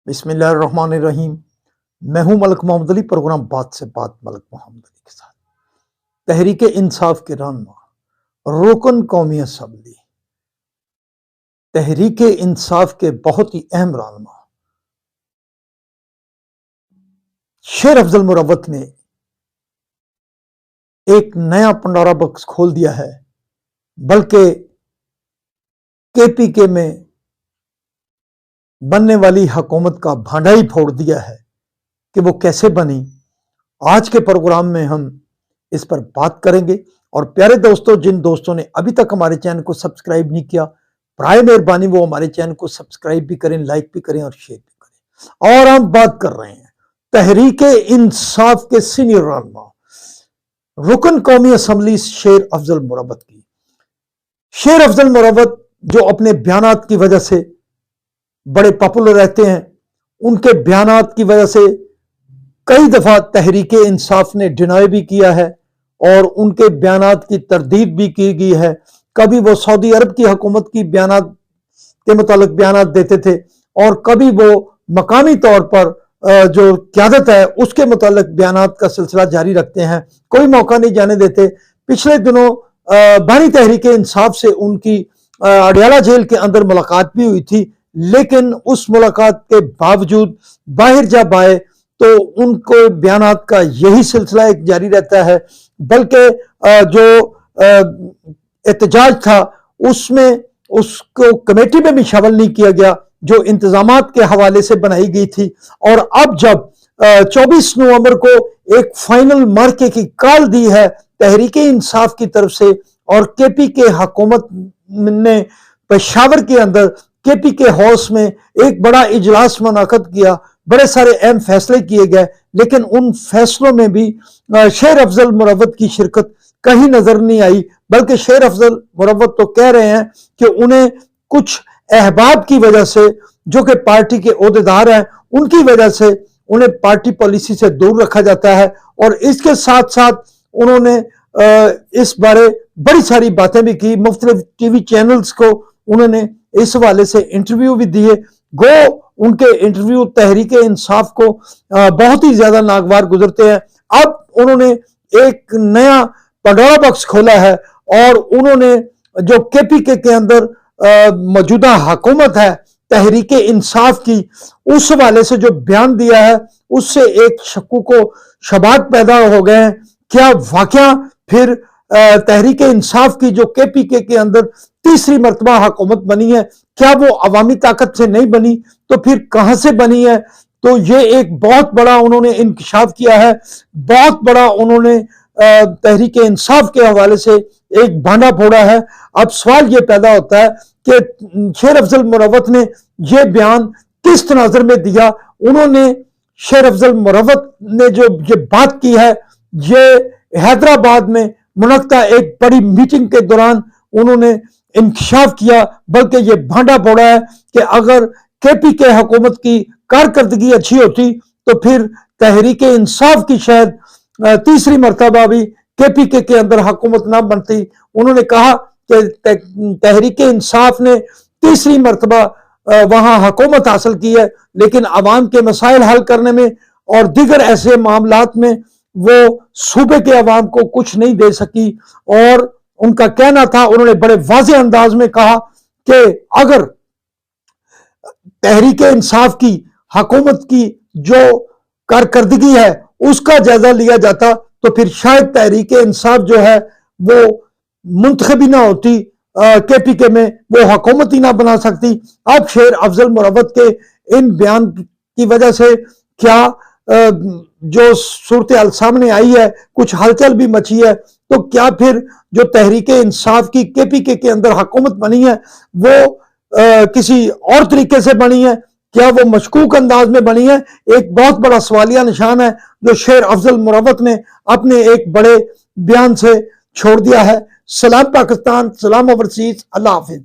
بسم اللہ الرحمن الرحیم۔ میں ہوں ملک محمد علی، پروگرام بات سے بات ملک محمد علی کے ساتھ۔ تحریک انصاف کے رہنما، رکن قومی اسمبلی، تحریک انصاف کے بہت ہی اہم رہنما شیر افضل مروت نے ایک نیا پنڈورا باکس کھول دیا ہے، بلکہ کے پی کے میں بننے والی حکومت کا بھانڈا ہی پھوڑ دیا ہے کہ وہ کیسے بنی۔ آج کے پروگرام میں ہم اس پر بات کریں گے، اور پیارے دوستوں، جن دوستوں نے ابھی تک ہمارے چینل کو سبسکرائب نہیں کیا، برائے مہربانی وہ ہمارے چینل کو سبسکرائب بھی کریں، لائک بھی کریں اور شیئر بھی کریں۔ اور ہم بات کر رہے ہیں تحریک انصاف کے سینئر رہنما، رکن قومی اسمبلی شیر افضل مروت کی۔ شیر افضل مروت جو اپنے بیانات کی وجہ سے بڑے پاپولر رہتے ہیں، ان کے بیانات کی وجہ سے کئی دفعہ تحریک انصاف نے ڈینائی بھی کیا ہے اور ان کے بیانات کی تردید بھی کی گئی ہے۔ کبھی وہ سعودی عرب کی حکومت کی بیانات کے متعلق بیانات دیتے تھے، اور کبھی وہ مقامی طور پر جو قیادت ہے اس کے متعلق بیانات کا سلسلہ جاری رکھتے ہیں، کوئی موقع نہیں جانے دیتے۔ پچھلے دنوں بانی تحریک انصاف سے ان کی اڈیالہ جیل کے اندر ملاقات بھی ہوئی تھی، لیکن اس ملاقات کے باوجود باہر جب آئے تو ان کو بیانات کا یہی سلسلہ ایک جاری رہتا ہے، بلکہ جو احتجاج تھا اس میں اس کو کمیٹی میں بھی شامل نہیں کیا گیا جو انتظامات کے حوالے سے بنائی گئی تھی۔ اور اب جب 24 نومبر کو ایک فائنل مارکے کی کال دی ہے تحریک انصاف کی طرف سے، اور کے پی کے حکومت نے پشاور کے اندر کے پی کے ہاؤس میں ایک بڑا اجلاس منعقد کیا، بڑے سارے اہم فیصلے کیے گئے، لیکن ان فیصلوں میں بھی شیر افضل مروت کی شرکت کہیں نظر نہیں آئی، بلکہ شیر افضل مروت تو کہہ رہے ہیں کہ انہیں کچھ احباب کی وجہ سے، جو کہ پارٹی کے عہدیدار ہیں، ان کی وجہ سے انہیں پارٹی پالیسی سے دور رکھا جاتا ہے۔ اور اس کے ساتھ ساتھ انہوں نے اس بارے بڑی ساری باتیں بھی کی، مختلف ٹی وی چینلز کو انہوں نے اس حوالے سے انٹرویو بھی دیے۔ گو ان کے انٹرویو تحریک انصاف کو بہت ہی زیادہ ناگوار گزرتے ہیں۔ اب انہوں نے ایک نیا پنڈورا باکس کھولا ہے، اور انہوں نے جو کے پی کے اندر موجودہ حکومت ہے تحریک انصاف کی، اس حوالے سے جو بیان دیا ہے اس سے ایک شکوک و شبہات پیدا ہو گئے ہیں۔ کیا واقعہ پھر تحریک انصاف کی جو کے پی کے اندر تیسری مرتبہ حکومت بنی ہے، کیا وہ عوامی طاقت سے نہیں بنی تو پھر کہاں سے بنی ہے؟ تو یہ ایک بہت بڑا انہوں نے انکشاف کیا ہے، بہت بڑا انہوں نے تحریک انصاف کے حوالے سے ایک بھانڈا پھوڑا ہے۔ اب سوال یہ پیدا ہوتا ہے کہ شیر افضل مروت نے یہ بیان کس تناظر میں دیا؟ انہوں نے شیر افضل مروت نے جو یہ بات کی ہے، یہ حیدرآباد میں منعقدہ ایک بڑی میٹنگ کے دوران انہوں نے انکشاف کیا، بلکہ یہ بھانڈا پھوڑا ہے کہ اگر کے پی کے حکومت کی کارکردگی اچھی ہوتی تو پھر تحریک انصاف کی شاید تیسری مرتبہ بھی کے پی کے اندر حکومت نہ بنتی۔ انہوں نے کہا کہ تحریک انصاف نے تیسری مرتبہ وہاں حکومت حاصل کی ہے، لیکن عوام کے مسائل حل کرنے میں اور دیگر ایسے معاملات میں وہ صوبے کے عوام کو کچھ نہیں دے سکی۔ اور ان کا کہنا تھا، انہوں نے بڑے واضح انداز میں کہا کہ اگر تحریک انصاف کی حکومت کی جو کارکردگی ہے اس کا جائزہ لیا جاتا تو پھر شاید تحریک انصاف جو ہے وہ منتخبی نہ ہوتی، کے پی کے میں وہ حکومت ہی نہ بنا سکتی۔ اب شیر افضل مروت کے ان بیان کی وجہ سے کیا جو صورتحال سامنے آئی ہے، کچھ ہلچل بھی مچی ہے، تو کیا پھر جو تحریک انصاف کی کے پی کے اندر حکومت بنی ہے وہ کسی اور طریقے سے بنی ہے؟ کیا وہ مشکوک انداز میں بنی ہے؟ ایک بہت بڑا سوالیہ نشان ہے جو شیر افضل مروت نے اپنے ایک بڑے بیان سے چھوڑ دیا ہے۔ سلام پاکستان، سلام اوورسیز، اللہ حافظ۔